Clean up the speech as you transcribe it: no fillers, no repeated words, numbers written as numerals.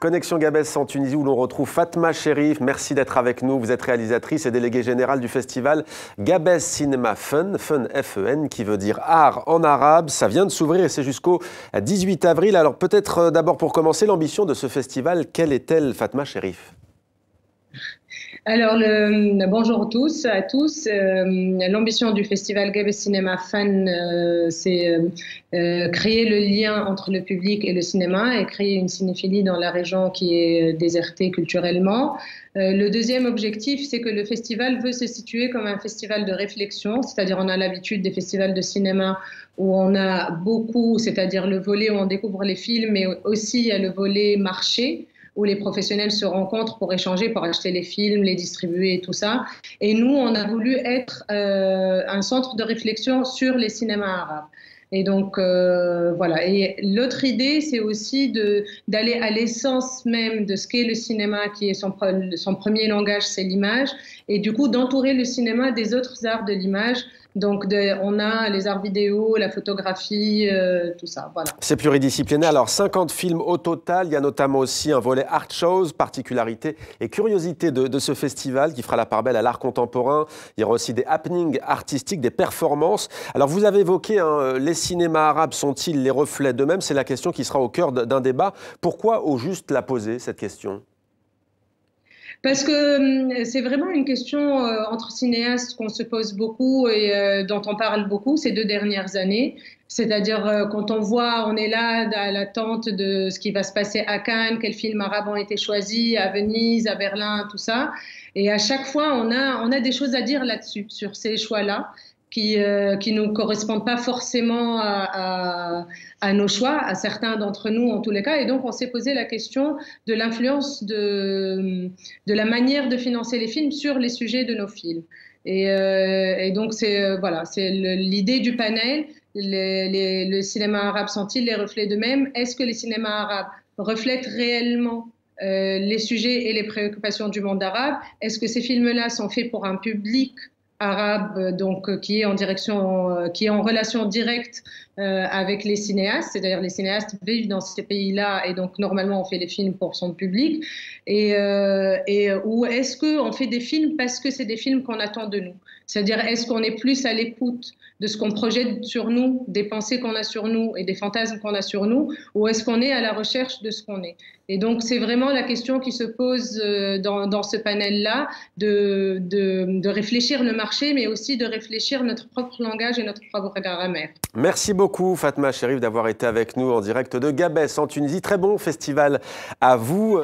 Connexion Gabès en Tunisie où l'on retrouve Fatma Cherif. Merci d'être avec nous. Vous êtes réalisatrice et déléguée générale du festival Gabès Cinéma Fun, Fun F-E-N, qui veut dire art en arabe. Ça vient de s'ouvrir et c'est jusqu'au 18 avril. Alors peut-être d'abord pour commencer, l'ambition de ce festival, quelle est-elle, Fatma Cherif ? Alors, bonjour à tous. L'ambition du festival Gabès Cinéma Fun, c'est créer le lien entre le public et le cinéma et créer une cinéphilie dans la région qui est désertée culturellement. Le deuxième objectif, c'est que le festival veut se situer comme un festival de réflexion, c'est-à-dire on a l'habitude des festivals de cinéma où on a beaucoup, c'est-à-dire le volet où on découvre les films, mais aussi il y a le volet marché, où les professionnels se rencontrent pour échanger, pour acheter les films, les distribuer et tout ça. Et nous, on a voulu être un centre de réflexion sur les cinémas arabes. Et donc, voilà. Et l'autre idée, c'est aussi d'aller à l'essence même de ce qu'est le cinéma, qui est son premier langage, c'est l'image, et du coup, d'entourer le cinéma des autres arts de l'image. Donc, on a les arts vidéo, la photographie, tout ça, voilà. C'est pluridisciplinaire. Alors, 50 films au total. Il y a notamment aussi un volet art shows, particularité et curiosité de ce festival qui fera la part belle à l'art contemporain. Il y aura aussi des happenings artistiques, des performances. Alors, vous avez évoqué, les cinémas arabes sont-ils les reflets d'eux-mêmes? C'est la question qui sera au cœur d'un débat. Pourquoi au juste la poser, cette question? Parce que c'est vraiment une question entre cinéastes qu'on se pose beaucoup et dont on parle beaucoup ces 2 dernières années. C'est-à-dire quand on voit, on est là à l'attente de ce qui va se passer à Cannes, quels films arabes ont été choisis, à Venise, à Berlin, tout ça. Et à chaque fois, on a des choses à dire là-dessus, sur ces choix-là, qui nous correspondent pas forcément à nos choix, à certains d'entre nous en tous les cas. Et donc, on s'est posé la question de l'influence de la manière de financer les films sur les sujets de nos films. Et donc, voilà, c'est l'idée du panel. Le cinéma arabe sont-ils les reflets d'eux-mêmes? Est-ce que les cinémas arabes reflètent réellement les sujets et les préoccupations du monde arabe? Est-ce que ces films-là sont faits pour un public arabe, donc qui est qui est en relation directe avec les cinéastes, c'est-à-dire les cinéastes vivent dans ces pays-là et donc normalement on fait les films pour son public, ou est-ce qu'on fait des films parce que c'est des films qu'on attend de nous, c'est-à-dire est-ce qu'on est plus à l'écoute de ce qu'on projette sur nous, des pensées qu'on a sur nous et des fantasmes qu'on a sur nous, ou est-ce qu'on est à la recherche de ce qu'on est? Et donc c'est vraiment la question qui se pose dans ce panel-là, de réfléchir le marché, mais aussi de réfléchir notre propre langage et notre propre grammaire. Merci beaucoup Fatma Cherif d'avoir été avec nous en direct de Gabès en Tunisie. Très bon festival à vous.